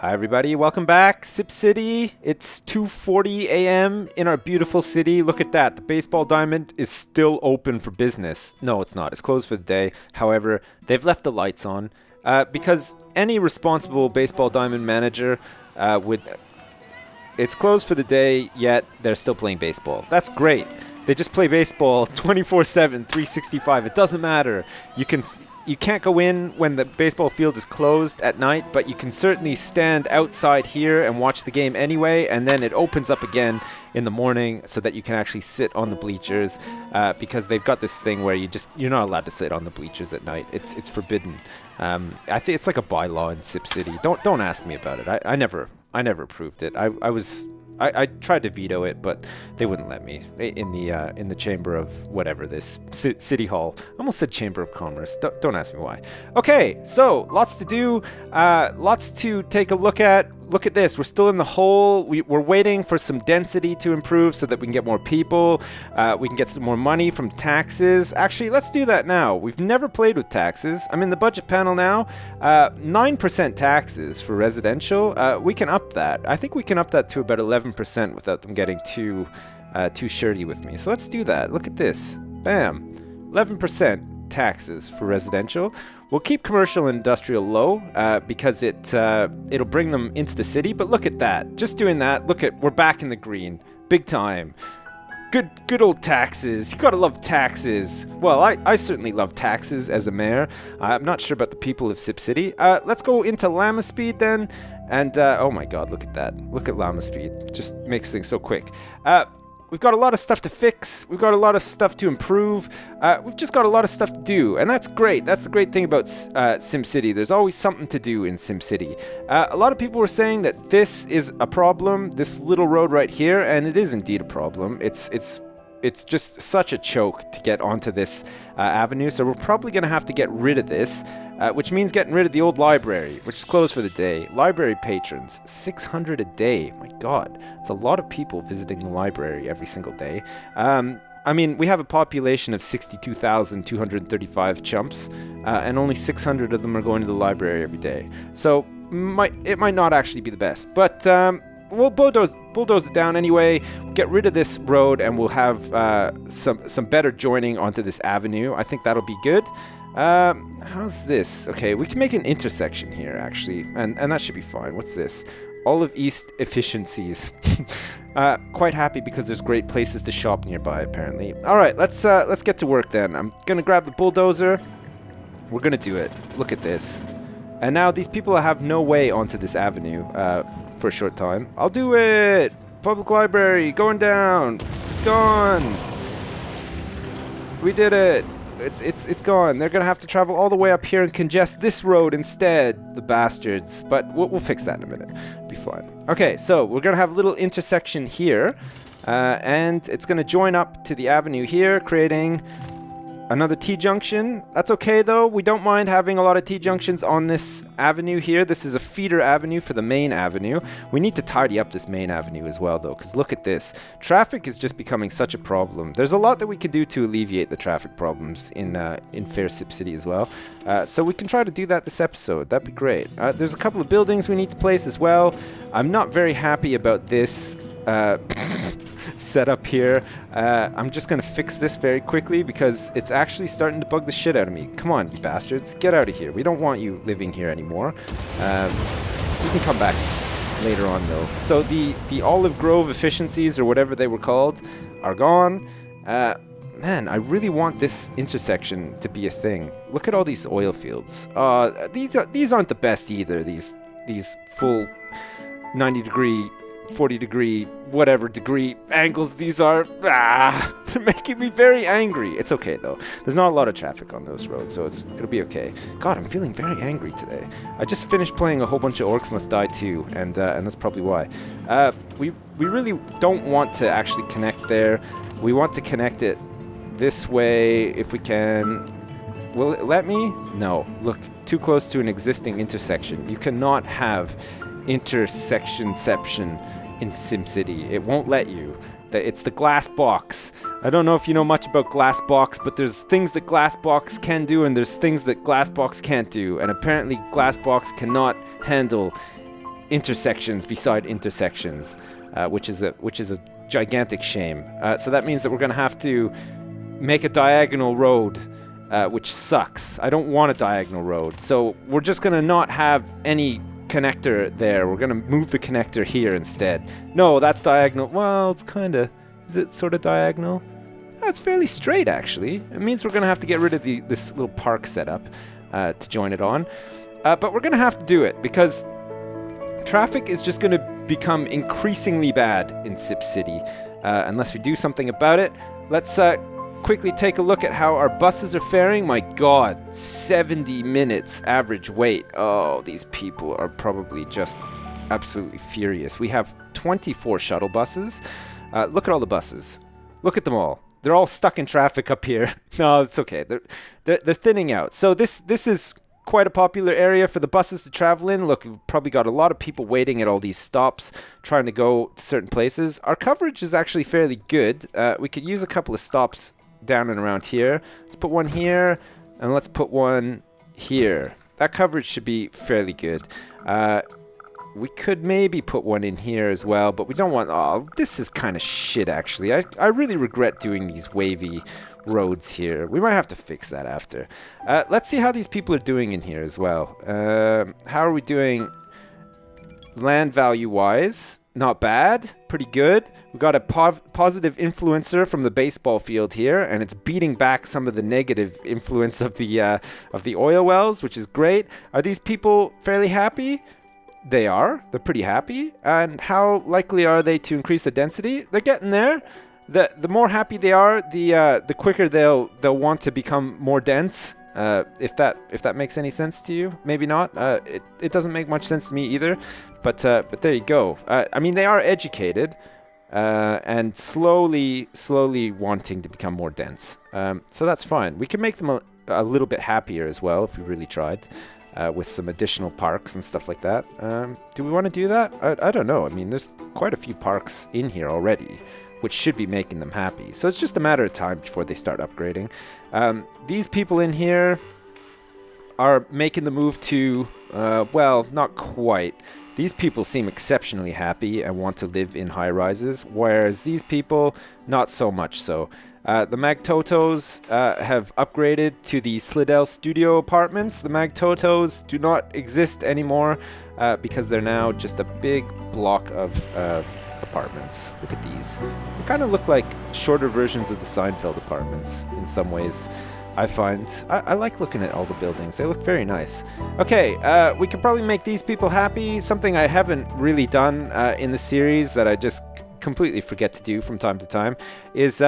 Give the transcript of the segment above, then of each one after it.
Hi everybody, welcome back. Sip City. It's 2:40 a.m. in our beautiful city. Look at that. The baseball diamond is still open for business. No, it's not. It's closed for the day. However, they've left the lights on because any responsible baseball diamond manager would. It's closed for the day, yet they're still playing baseball. That's great. They just play baseball 24/7, 365. It doesn't matter. You can't go in when the baseball field is closed at night, but you can certainly stand outside here and watch the game anyway, and then it opens up again in the morning so that you can actually sit on the bleachers because they've got this thing where you're not allowed to sit on the bleachers at night. It's forbidden. I think it's like a bylaw in Sip City. Don't ask me about it. I never approved it. I tried to veto it, but they wouldn't let me in the chamber of whatever this city hall. I almost said chamber of commerce. Don't ask me why. Okay, so lots to do, lots to take a look at. Look at this. We're still in the hole. We're waiting for some density to improve so that we can get more people. We can get some more money from taxes. Actually, let's do that now. We've never played with taxes. I'm in the budget panel now. 9% taxes for residential. We can up that. I think we can up that to about 11% without them getting too shirty with me. So let's do that. Look at this. Bam. 11% taxes for residential. We'll keep commercial and industrial low because it'll bring them into the city. But look at that. Just doing that. We're back in the green. Big time. Good old taxes. You gotta love taxes. Well, I certainly love taxes as a mayor. I'm not sure about the people of Sip City. Let's go into llama speed then. And oh my god, look at that. Look at llama speed. Just makes things so quick. We've got a lot of stuff to fix. We've got a lot of stuff to improve. We've just got a lot of stuff to do, and that's great. That's the great thing about SimCity. There's always something to do in SimCity. A lot of people were saying that this is a problem, this little road right here, and it is indeed a problem. It's just such a choke to get onto this avenue, so we're probably going to have to get rid of this, which means getting rid of the old library, which is closed for the day. Library patrons, 600 a day. My god, it's a lot of people visiting the library every single day. I mean, we have a population of 62,235 chumps, and only 600 of them are going to the library every day. So it might not actually be the best, but we'll bulldoze it down anyway, get rid of this road, and we'll have some better joining onto this avenue. I think that'll be good. How's this? Okay, we can make an intersection here, actually, and that should be fine. What's this? All of East efficiencies. Quite happy because there's great places to shop nearby, apparently. All right, let's get to work then. I'm gonna grab the bulldozer. We're gonna do it. Look at this. And now these people have no way onto this avenue for a short time. I'll do it! Public library, going down. It's gone. We did it. It's gone. They're gonna have to travel all the way up here and congest this road instead, the bastards. But we'll fix that in a minute. Be fine. Okay, so we're gonna have a little intersection here, and it's gonna join up to the avenue here, creating another T-junction. That's okay though. We don't mind having a lot of T-junctions on this avenue here. This is a feeder avenue for the main avenue. We need to tidy up this main avenue as well though, because look at this. Traffic is just becoming such a problem. There's a lot that we could do to alleviate the traffic problems in Fair Sip City as well. So we can try to do that this episode. That'd be great. There's a couple of buildings we need to place as well. I'm not very happy about this setup here. I'm just gonna fix this very quickly because it's actually starting to bug the shit out of me. Come on, you bastards, get out of here. We don't want you living here anymore. You can come back later on though. So the Olive Grove efficiencies, or whatever they were called, are gone. Man, I really want this intersection to be a thing. Look at all these oil fields. These aren't the best either. These full 90-degree, 40-degree, whatever degree angles these are. They're making me very angry. It's okay though. There's not a lot of traffic on those roads, so it'll be okay. God, I'm feeling very angry today. I just finished playing a whole bunch of Orcs Must Die 2, and that's probably why. We really don't want to actually connect there. We want to connect it this way if we can. Will it let me? No. Look, too close to an existing intersection. You cannot have Intersectionception in SimCity. It won't let you. It's the glass box. I don't know if you know much about glass box, but there's things that glass box can do and there's things that glass box can't do, and apparently glass box cannot handle intersections beside intersections, which is a gigantic shame. So that means that we're going to have to make a diagonal road, which sucks. I don't want a diagonal road. So we're just going to not have any connector there. We're going to move the connector here instead. No, that's diagonal. Well, it's kind of... Is it sort of diagonal? Oh, it's fairly straight, actually. It means we're going to have to get rid of this little park setup to join it on. But we're going to have to do it because traffic is just going to become increasingly bad in Sip City unless we do something about it. Let's quickly take a look at how our buses are faring. My God, 70 minutes average wait. Oh, these people are probably just absolutely furious. We have 24 shuttle buses. Look at all the buses. Look at them all. They're all stuck in traffic up here. No, it's okay. They're thinning out. So this is quite a popular area for the buses to travel in. Look, we've probably got a lot of people waiting at all these stops, trying to go to certain places. Our coverage is actually fairly good. We could use a couple of stops down and around here. Let's put one here, and let's put one here. That coverage should be fairly good. We could maybe put one in here as well, but we don't want... Oh, this is kind of shit, actually. I really regret doing these wavy roads here. We might have to fix that after. Let's see how these people are doing in here as well. How are we doing land value-wise? Not bad. Pretty good. We've got a positive influencer from the baseball field here, and it's beating back some of the negative influence of the oil wells, which is great. Are these people fairly happy? They are. They're pretty happy. And how likely are they to increase the density? They're getting there. The more happy they are, the quicker they'll want to become more dense. If that makes any sense to you, maybe not. It doesn't make much sense to me either. But there you go. I mean, they are educated and slowly wanting to become more dense. So that's fine. We can make them a little bit happier as well if we really tried. With some additional parks and stuff like that. Do we want to do that? I don't know. I mean, there's quite a few parks in here already, which should be making them happy. So it's just a matter of time before they start upgrading. These people in here are making the move to, well, not quite. These people seem exceptionally happy and want to live in high-rises, whereas these people, not so much so. The Magtotos have upgraded to the Slidell Studio apartments. The Magtotos do not exist anymore because they're now just a big block of apartments. Look at these. They kind of look like shorter versions of the Seinfeld apartments in some ways, I find. I like looking at all the buildings. They look very nice. Okay, we could probably make these people happy. Something I haven't really done in the series that I just completely forget to do from time to time is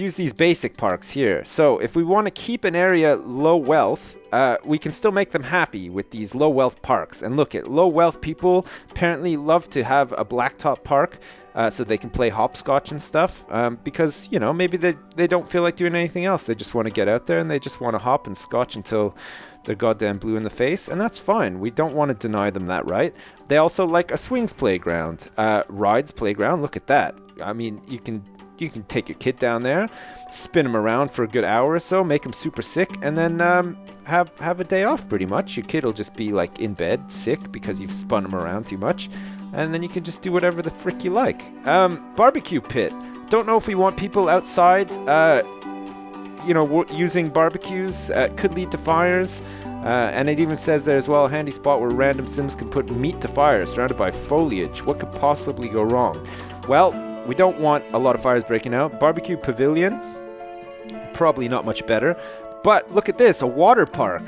use these basic parks here. So if we want to keep an area low wealth, we can still make them happy with these low wealth parks. And look, at low wealth people apparently love to have a blacktop park so they can play hopscotch and stuff because, you know, maybe they don't feel like doing anything else. They just want to get out there and they just want to hop and scotch until they're goddamn blue in the face, and that's fine. We don't want to deny them that right. They also like a swings playground, rides playground. Look at that. I mean, you can take your kid down there, spin them around for a good hour or so, make them super sick, and then have a day off pretty much. Your kid will just be like in bed sick because you've spun them around too much, and then you can just do whatever the frick you like. Barbecue pit. Don't know if we want people outside you know, using barbecues could lead to fires. And it even says there as well, a handy spot where random Sims can put meat to fire, surrounded by foliage. What could possibly go wrong? Well, we don't want a lot of fires breaking out. Barbecue pavilion, probably not much better. But look at this, a water park.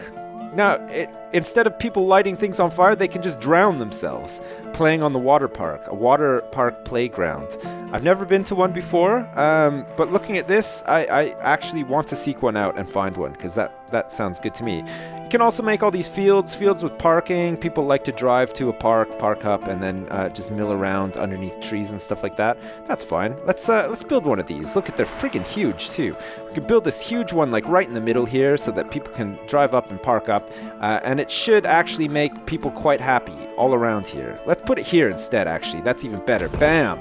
Now, instead of people lighting things on fire, they can just drown themselves playing on the water park, a water park playground. I've never been to one before, but looking at this, I actually want to seek one out and find one, because that sounds good to me. You can also make all these fields with parking. People like to drive to a park up, and then just mill around underneath trees and stuff like that. That's fine. Let's build one of these. Look at, they're freaking huge too. We can build this huge one like right in the middle here, so that people can drive up and park up, and it should actually make people quite happy all around here. Let's put it here instead. Actually, that's even better. Bam.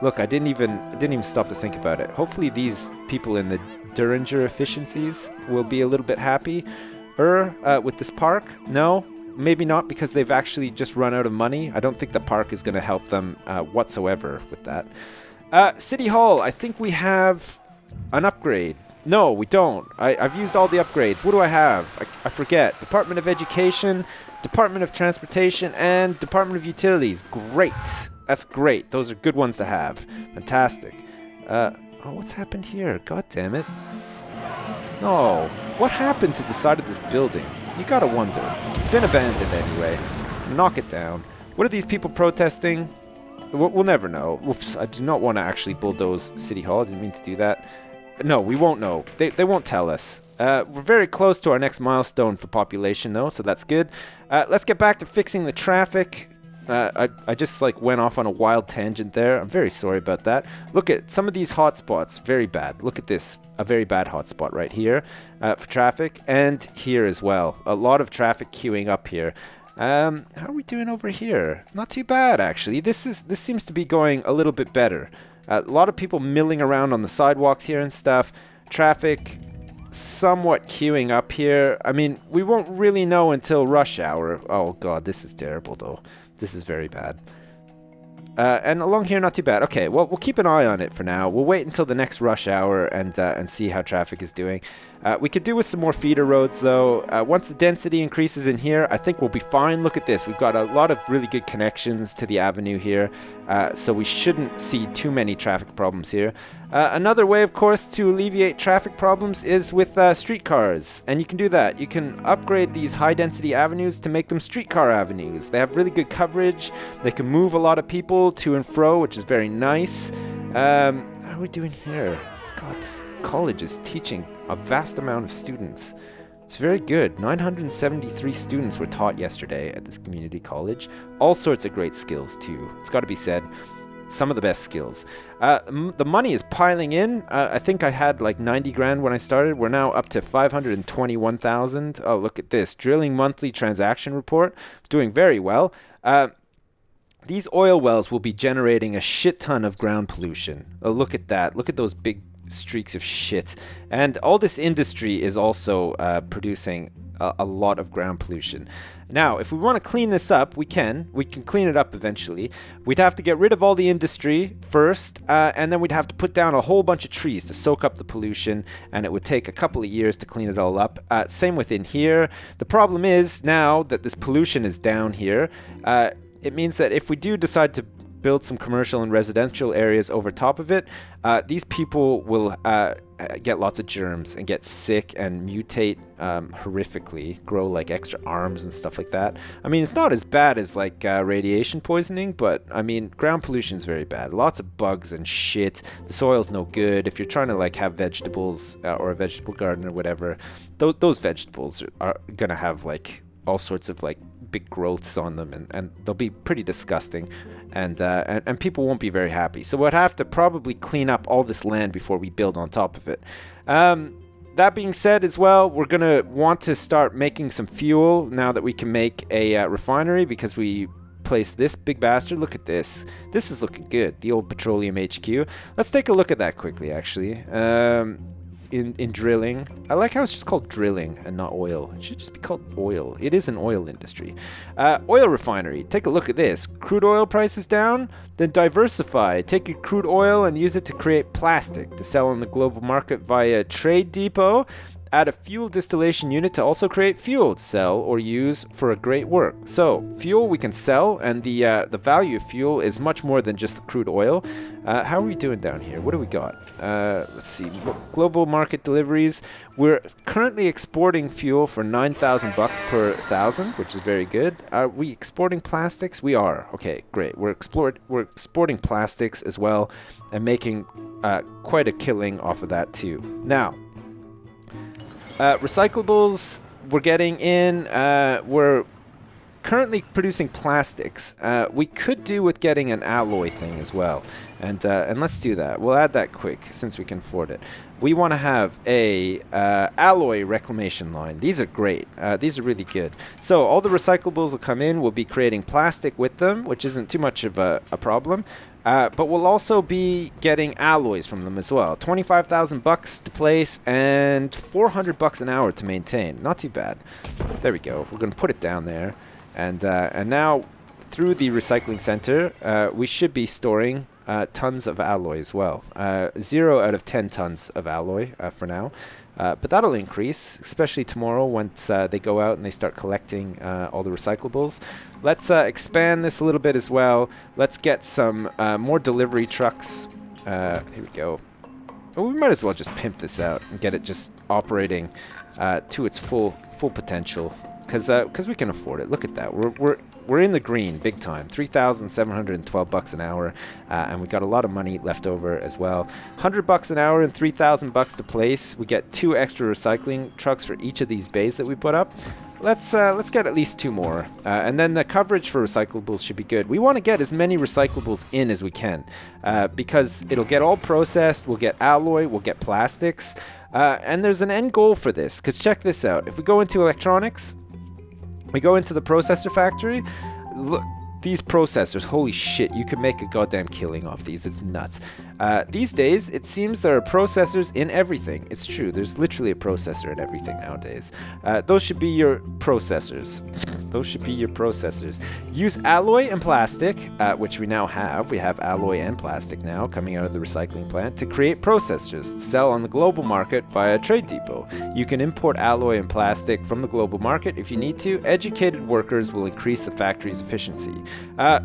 Look, I didn't even stop to think about it. Hopefully these people in the Derringer efficiencies will be a little bit happy with this park. No? maybe not, because they've actually just run out of money. I don't think the park is going to help them whatsoever with that. City Hall, I think we have an upgrade. No, we don't. I've used all the upgrades. What do I have? I forget. Department of Education, Department of Transportation, and Department of Utilities. Great. That's great. Those are good ones to have. Fantastic. Oh, what's happened here? God damn it. No. What happened to the side of this building? You gotta wonder. It's been abandoned anyway. Knock it down. What are these people protesting? We'll never know. Whoops, I do not want to actually bulldoze City Hall. I didn't mean to do that. No, we won't know. They won't tell us. We're very close to our next milestone for population, though, so that's good. Let's get back to fixing the traffic. I just went off on a wild tangent there. I'm very sorry about that. Look at some of these hotspots. Very bad. Look at this. A very bad hotspot right here for traffic, and here as well. A lot of traffic queuing up here. How are we doing over here? Not too bad, actually. This seems to be going a little bit better. A lot of people milling around on the sidewalks here and stuff. Traffic somewhat queuing up here. I mean, we won't really know until rush hour. Oh god, this is terrible though. This is very bad. And along here, not too bad. Okay, well, we'll keep an eye on it for now. We'll wait until the next rush hour and see how traffic is doing. We could do with some more feeder roads, though. Once the density increases in here, I think we'll be fine. Look at this. We've got a lot of really good connections to the avenue here, so we shouldn't see too many traffic problems here. Another way, of course, to alleviate traffic problems is with streetcars, and you can do that. You can upgrade these high-density avenues to make them streetcar avenues. They have really good coverage. They can move a lot of people to and fro, which is very nice. How are we doing here? God, this college is teaching a vast amount of students. It's very good. 973 students were taught yesterday at this community college. All sorts of great skills, too. It's got to be said. Some of the best skills. The money is piling in. I think I had like 90 grand when I started. We're now up to 521,000. Oh, look at this. Drilling monthly transaction report. Doing very well. These oil wells will be generating a shit ton of ground pollution. Oh, look at that. Look at those big streaks of shit. And all this industry is also producing a lot of ground pollution. Now, if we want to clean this up, we can clean it up eventually. We'd have to get rid of all the industry first, and then we'd have to put down a whole bunch of trees to soak up the pollution, and it would take a couple of years to clean it all up. Same within here. The problem is now that this pollution is down here, it means that if we do decide to build some commercial and residential areas over top of it, these people will get lots of germs and get sick and mutate horrifically, grow like extra arms and stuff like that. I mean, it's not as bad as like radiation poisoning, but I mean, ground pollution is very bad. Lots of bugs and shit. The soil's no good. If you're trying to like have vegetables or a vegetable garden or whatever, those vegetables are gonna have like all sorts of like big growths on them, and they'll be pretty disgusting, and people won't be very happy. So we'll have to probably clean up all this land before we build on top of it. That being said as well, we're gonna want to start making some fuel now that we can make a refinery, because we placed this big bastard. Look at this. This is looking good. The old petroleum HQ. Let's take a look at that quickly, actually. In drilling. I like how it's just called drilling and not oil. It should just be called oil. It is an oil industry. Oil refinery. Take a look at this. Crude oil prices down, then diversify. Take your crude oil and use it to create plastic to sell on the global market via trade depot. Add a fuel distillation unit to also create fuel to sell or use for a great work. So fuel we can sell, and the value of fuel is much more than just the crude oil. How are we doing down here? What do we got? Let's see. Global market deliveries. We're currently exporting fuel for $9,000 per thousand, which is very good. Are we exporting plastics? We are. Okay, great. We're exporting plastics as well, and making quite a killing off of that too. Now, recyclables we're getting in. We're currently producing plastics. We could do with getting an alloy thing as well, and let's do that. We'll add that quick since we can afford it. We want to have a alloy reclamation line. These are great. These are really good. So all the recyclables will come in. We'll be creating plastic with them, which isn't too much of a problem. But we'll also be getting alloys from them as well. 25,000 bucks to place and 400 bucks an hour to maintain. Not too bad. There we go. We're going to put it down there. And now through the recycling center, we should be storing tons of alloy as well. 0 out of 10 tons of alloy for now. But that'll increase, especially tomorrow once they go out and they start collecting all the recyclables. Let's expand this a little bit as well. Let's get some more delivery trucks. Here we go. Oh, we might as well just pimp this out and get it just operating to its full potential, because we can afford it. Look at that. We're in the green big time. 3,712 bucks an hour, and we got a lot of money left over as well. 100 bucks an hour and 3,000 bucks to place. We get 2 extra recycling trucks for each of these bays that we put up. Let's get at least 2 more, and then the coverage for recyclables should be good. We want to get as many recyclables in as we can, because it'll get all processed. We'll get alloy, we'll get plastics, and there's an end goal for this. Because check this out. If we go into electronics, we go into the processor factory. Look, these processors, holy shit, you can make a goddamn killing off these. It's nuts. These days, it seems there are processors in everything. It's true. There's literally a processor in everything nowadays. Those should be your processors. Those should be your processors. Use alloy and plastic, which we now have. We have alloy and plastic now coming out of the recycling plant to create processors to sell on the global market via Trade Depot. You can import alloy and plastic from the global market if you need to. Educated workers will increase the factory's efficiency.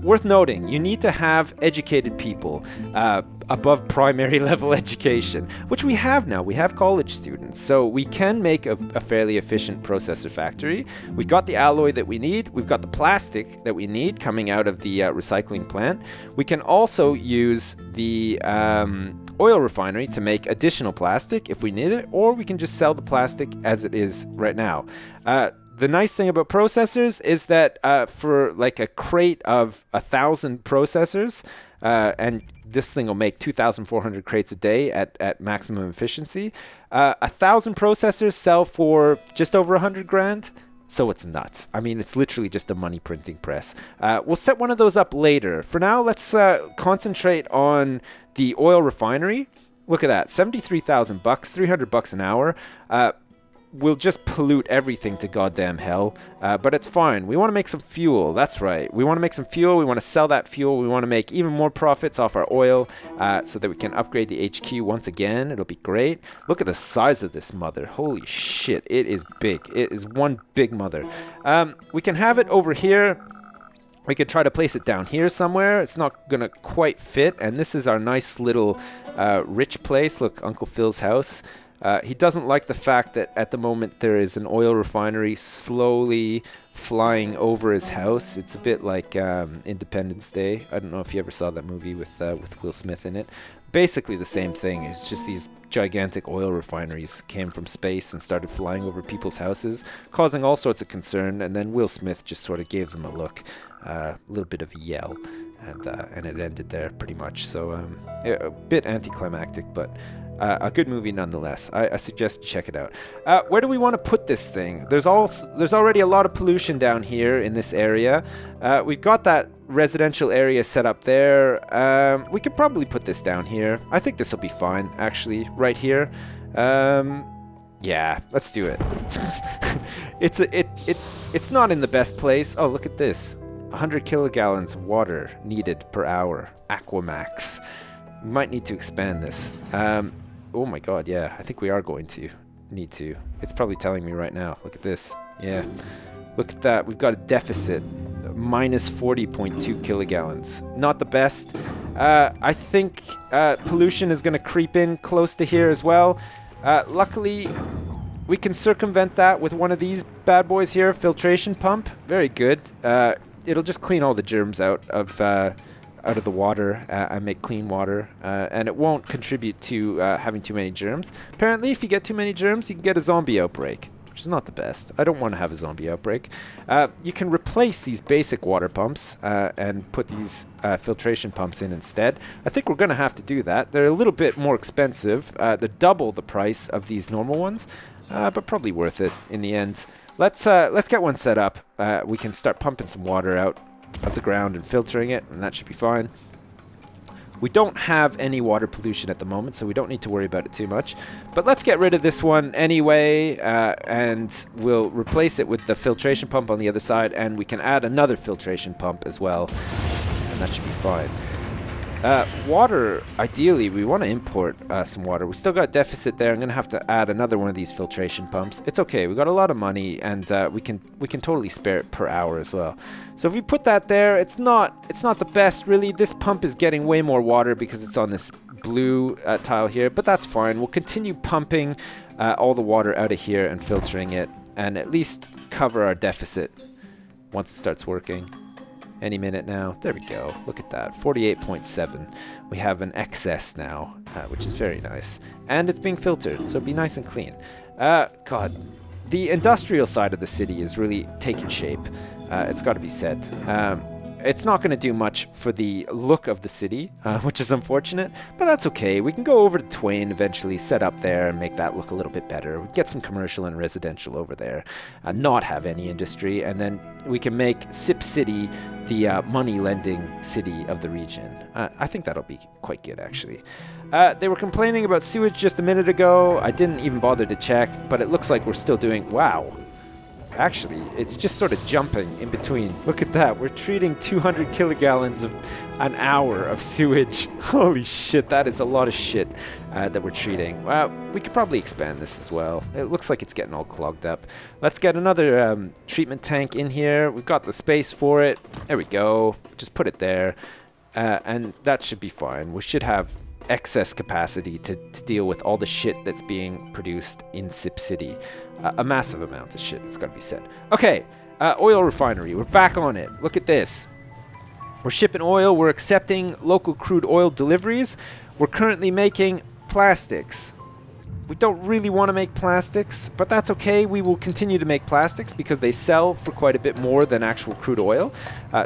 Worth noting, you need to have educated people above primary level education, which we have now. We have college students, so we can make a fairly efficient processor factory. We've got the alloy that we need. We've got the plastic that we need coming out of the recycling plant. We can also use the oil refinery to make additional plastic if we need it, or we can just sell the plastic as it is right now. The nice thing about processors is that for like a crate of 1,000 processors, and this thing will make 2,400 crates a day at maximum efficiency, 1,000 processors sell for just over 100 grand. So it's nuts. I mean, it's literally just a money printing press. We'll set one of those up later. For now, let's concentrate on the oil refinery. Look at that, 73,000 bucks, 300 bucks an hour. We'll just pollute everything to goddamn hell, but it's fine. We want to make some fuel. That's right. We want to make some fuel. We want to sell that fuel. We want to make even more profits off our oil, so that we can upgrade the HQ once again. It'll be great. Look at the size of this mother. Holy shit. It is big. It is one big mother. We can have it over here. We could try to place it down here somewhere. It's not going to quite fit, and this is our nice little rich place. Look, Uncle Phil's house. He doesn't like the fact that at the moment there is an oil refinery slowly flying over his house. It's a bit like Independence Day. I don't know if you ever saw that movie with Will Smith in it. Basically the same thing. It's just these gigantic oil refineries came from space and started flying over people's houses, causing all sorts of concern. And then Will Smith just sort of gave them a look, a little bit of a yell. And it ended there pretty much. So a bit anticlimactic, but a good movie nonetheless. I suggest you check it out. Where do we want to put this thing? There's already a lot of pollution down here in this area. We've got that residential area set up there. We could probably put this down here. I think this will be fine, actually, right here. Yeah, let's do it. It's not in the best place. Oh, look at this. 100 kilogallons of water needed per hour. Aquamax. We might need to expand this. Oh my god, yeah. I think we are going to need to. It's probably telling me right now. Look at this. Yeah. Look at that. We've got a deficit. Minus 40.2 kilogallons. Not the best. I think pollution is going to creep in close to here as well. Luckily, we can circumvent that with one of these bad boys here. Filtration pump. Very good. It'll just clean all the germs out of the water and make clean water, and it won't contribute to having too many germs. Apparently, if you get too many germs, you can get a zombie outbreak, which is not the best. I don't want to have a zombie outbreak. You can replace these basic water pumps and put these filtration pumps in instead. I think we're going to have to do that. They're a little bit more expensive. They're double the price of these normal ones, but probably worth it in the end. Let's get one set up. We can start pumping some water out of the ground and filtering it, and that should be fine. We don't have any water pollution at the moment, so we don't need to worry about it too much. But let's get rid of this one anyway, and we'll replace it with the filtration pump on the other side, and we can add another filtration pump as well, and that should be fine. Water, ideally, we want to import some water. We still got deficit there. I'm going to have to add another one of these filtration pumps. It's okay. We got a lot of money, and we can totally spare it per hour as well. So if we put that there, it's not the best, really. This pump is getting way more water because it's on this blue tile here, but that's fine. We'll continue pumping all the water out of here and filtering it, and at least cover our deficit once it starts working. Any minute now. There we go. Look at that. 48.7. We have an excess now, which is very nice. And it's being filtered, so it'll be nice and clean. God. The industrial side of the city is really taking shape. It's got to be said. It's not going to do much for the look of the city, which is unfortunate, but that's okay. We can go over to Twain eventually, set up there and make that look a little bit better. We get some commercial and residential over there, not have any industry, and then we can make Sip City the money-lending city of the region. I think that'll be quite good, actually. They were complaining about sewage just a minute ago. I didn't even bother to check, but it looks like we're still doing... Wow. Actually, it's just sort of jumping in between. Look at that. We're treating 200 kilogallons of an hour of sewage. Holy shit, that is a lot of shit that we're treating. Well, we could probably expand this as well. It looks like it's getting all clogged up. Let's get another treatment tank in here. We've got the space for it. There we go. Just put it there. And that should be fine. We should have excess capacity to deal with all the shit that's being produced in Sip City. A massive amount of shit, it's got to be said. Okay, oil refinery. We're back on it. Look at this. We're shipping oil. We're accepting local crude oil deliveries. We're currently making plastics. We don't really want to make plastics, but that's okay. We will continue to make plastics because they sell for quite a bit more than actual crude oil.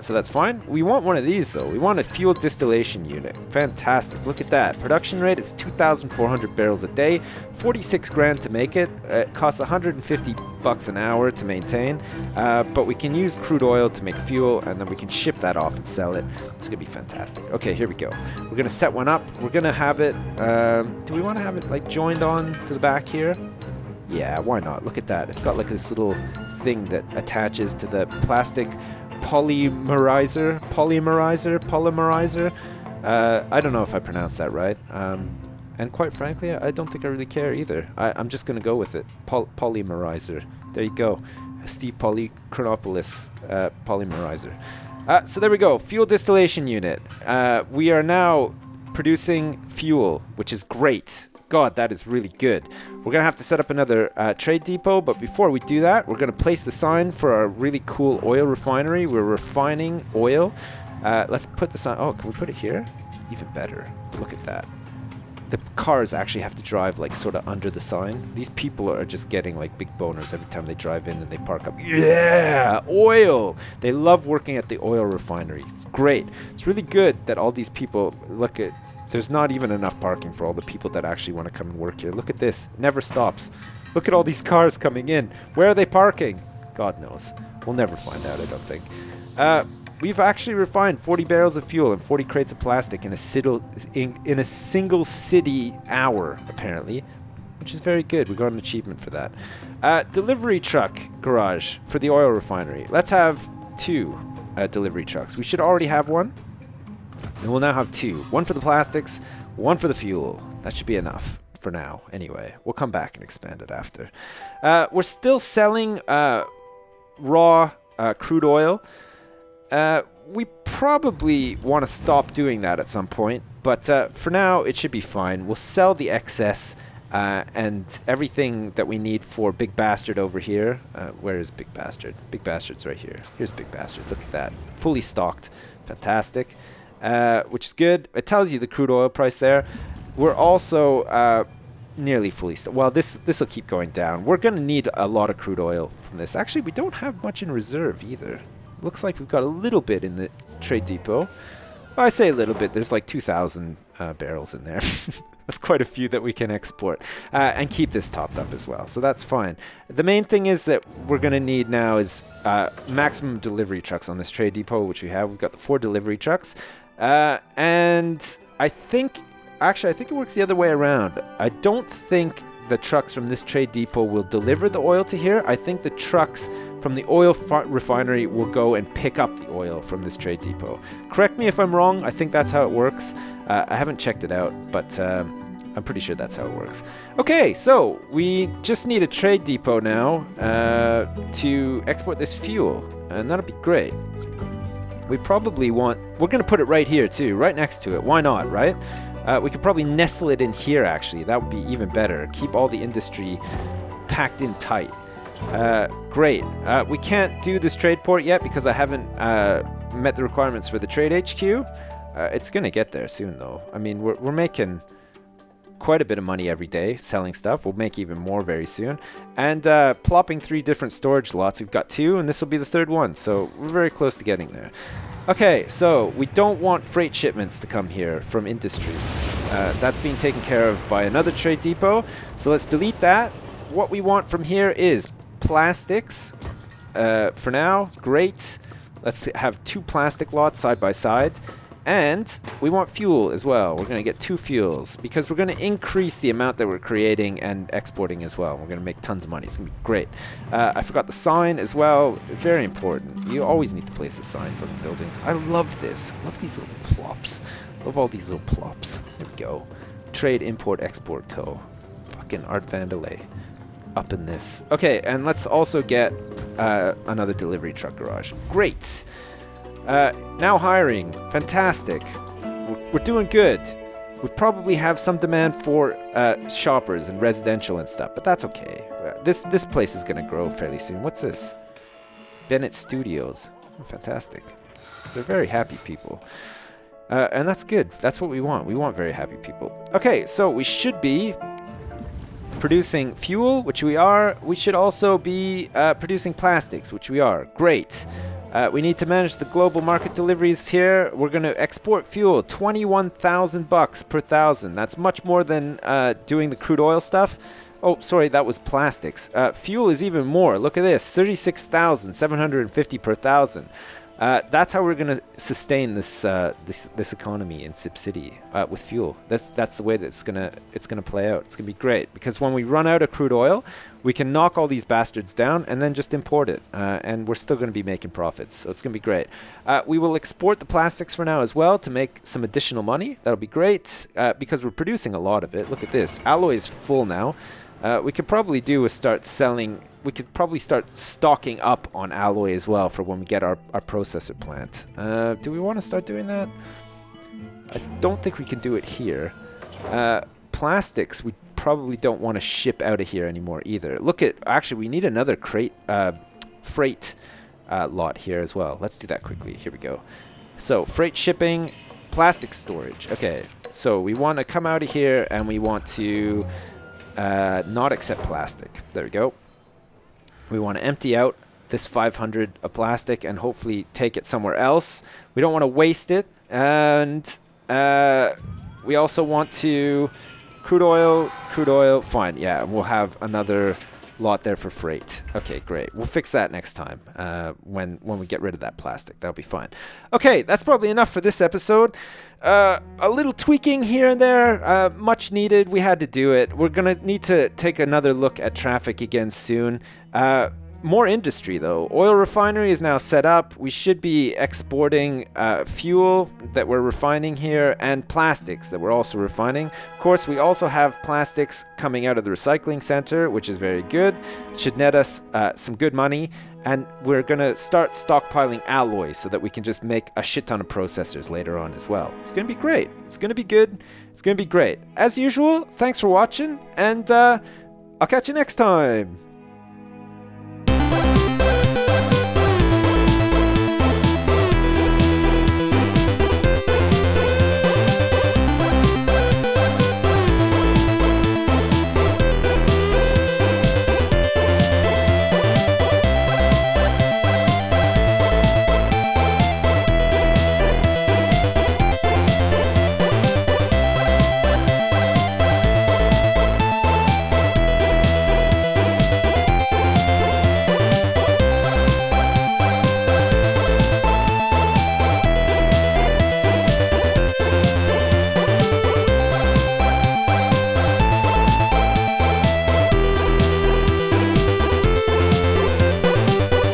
So that's fine. We want one of these, though. We want a fuel distillation unit. Fantastic. Look at that. Production rate is 2,400 barrels a day. 46 grand to make it. It costs 150 bucks an hour to maintain. But we can use crude oil to make fuel, and then we can ship that off and sell it. It's going to be fantastic. Okay, here we go. We're going to set one up. We're going to have it... do we want to have it, like, joined on to the back here? Yeah, why not? Look at that. It's got like this little thing that attaches to the plastic polymerizer. I don't know if I pronounced that right. And quite frankly, I don't think I really care either. I'm just going to go with it. Polymerizer. There you go. Steve Polychronopoulos polymerizer. So there we go. Fuel distillation unit. We are now producing fuel, which is great. God, that is really good. We're going to have to set up another trade depot, but before we do that, we're going to place the sign for our really cool oil refinery. We're refining oil. Let's put the sign... Oh, can we put it here? Even better. Look at that. The cars actually have to drive like sort of under the sign. These people are just getting like big boners every time they drive in and they park up. Yeah, oil. They love working at the oil refinery. It's great. It's really good that all these people look at... There's not even enough parking for all the people that actually want to come and work here. Look at this. Never stops. Look at all these cars coming in. Where are they parking? God knows. We'll never find out, I don't think. We've actually refined 40 barrels of fuel and 40 crates of plastic in a single city hour, apparently, which is very good. We got an achievement for that. Delivery truck garage for the oil refinery. Let's have 2 delivery trucks. We should already have one. And we'll now have 2. One for the plastics, one for the fuel. That should be enough for now. Anyway, we'll come back and expand it after. We're still selling raw crude oil. We probably want to stop doing that at some point. But for now, it should be fine. We'll sell the excess and everything that we need for Big Bastard over here. Where is Big Bastard? Big Bastard's right here. Here's Big Bastard. Look at that. Fully stocked. Fantastic. Which is good. It tells you the crude oil price there. We're also nearly fully stocked. Well, this will keep going down. We're going to need a lot of crude oil from this. Actually, we don't have much in reserve either. Looks like we've got a little bit in the trade depot. Well, I say a little bit. There's like 2,000 barrels in there. That's quite a few that we can export and keep this topped up as well. So that's fine. The main thing is that we're going to need now is maximum delivery trucks on this trade depot, which we have. We've got the 4 delivery trucks. And I think it works the other way around. I don't think the trucks from this trade depot will deliver the oil to here. I think the trucks from the oil refinery will go and pick up the oil from this trade depot. Correct me if I'm wrong. I think that's how it works. I haven't checked it out, but I'm pretty sure that's how it works. Okay, so we just need a trade depot now to export this fuel, and that'll be great. We're going to put it right here too, right next to it. Why not, right? We could probably nestle it in here, actually. That would be even better. Keep all the industry packed in tight. Great. We can't do this trade port yet because I haven't met the requirements for the trade HQ. It's going to get there soon, though. I mean, we're making quite a bit of money every day selling stuff. We'll make even more very soon. And plopping 3 different storage lots. We've got 2, and this will be the 3rd one. So we're very close to getting there. Okay, so we don't want freight shipments to come here from industry. That's being taken care of by another trade depot. So let's delete that. What we want from here is plastics. For now, great. Let's have 2 plastic lots side by side. And we want fuel as well. We're going to get 2 fuels because we're going to increase the amount that we're creating and exporting as well. We're going to make tons of money. It's going to be great. I forgot the sign as well. Very important. You always need to place the signs on the buildings. I love this. I love these little plops. Love all these little plops. There we go. Trade, Import, Export Co. Fucking Art Vandalay. Up in this. Okay, and let's also get another delivery truck garage. Great. Now hiring. Fantastic. We're doing good. We probably have some demand for shoppers and residential and stuff, but that's okay. This place is going to grow fairly soon. What's this? Bennett Studios. Oh, fantastic. They're very happy people. And that's good. That's what we want. We want very happy people. Okay, so we should be producing fuel, which we are. We should also be producing plastics, which we are. Great. We need to manage the global market deliveries here. We're going to export fuel, $21,000 per thousand. That's much more than doing the crude oil stuff. Oh, sorry, that was plastics. Fuel is even more. Look at this, $36,750 per thousand. That's how we're going to sustain this this economy in Sip City with fuel. That's the way that it's gonna play out. It's gonna be great because when we run out of crude oil, we can knock all these bastards down and then just import it, and we're still going to be making profits. So it's gonna be great. We will export the plastics for now as well to make some additional money. That'll be great because we're producing a lot of it. Look at this. Alloy is full now. We could probably do is start selling. We could probably start stocking up on alloy as well for when we get our processor plant. Do we want to start doing that? I don't think we can do it here. Plastics, we probably don't want to ship out of here anymore either. Look at, actually, we need another freight lot here as well. Let's do that quickly. Here we go. So, freight shipping, plastic storage. Okay, so we want to come out of here and we want to not accept plastic. There we go. We want to empty out this 500 of plastic and hopefully take it somewhere else. We don't want to waste it. And we also want to crude oil, fine. Yeah, we'll have another lot there for freight. Okay, great. We'll fix that next time when we get rid of that plastic. That'll be fine. Okay, that's probably enough for this episode. A little tweaking here and there, much needed. We had to do it. We're going to need to take another look at traffic again soon. More industry, though. Oil refinery is now set up. We should be exporting fuel that we're refining here and plastics that we're also refining. Of course, we also have plastics coming out of the recycling center, which is very good. It should net us some good money. And we're going to start stockpiling alloy so that we can just make a shit ton of processors later on as well. It's going to be great. It's going to be good. It's going to be great. As usual, thanks for watching, and I'll catch you next time.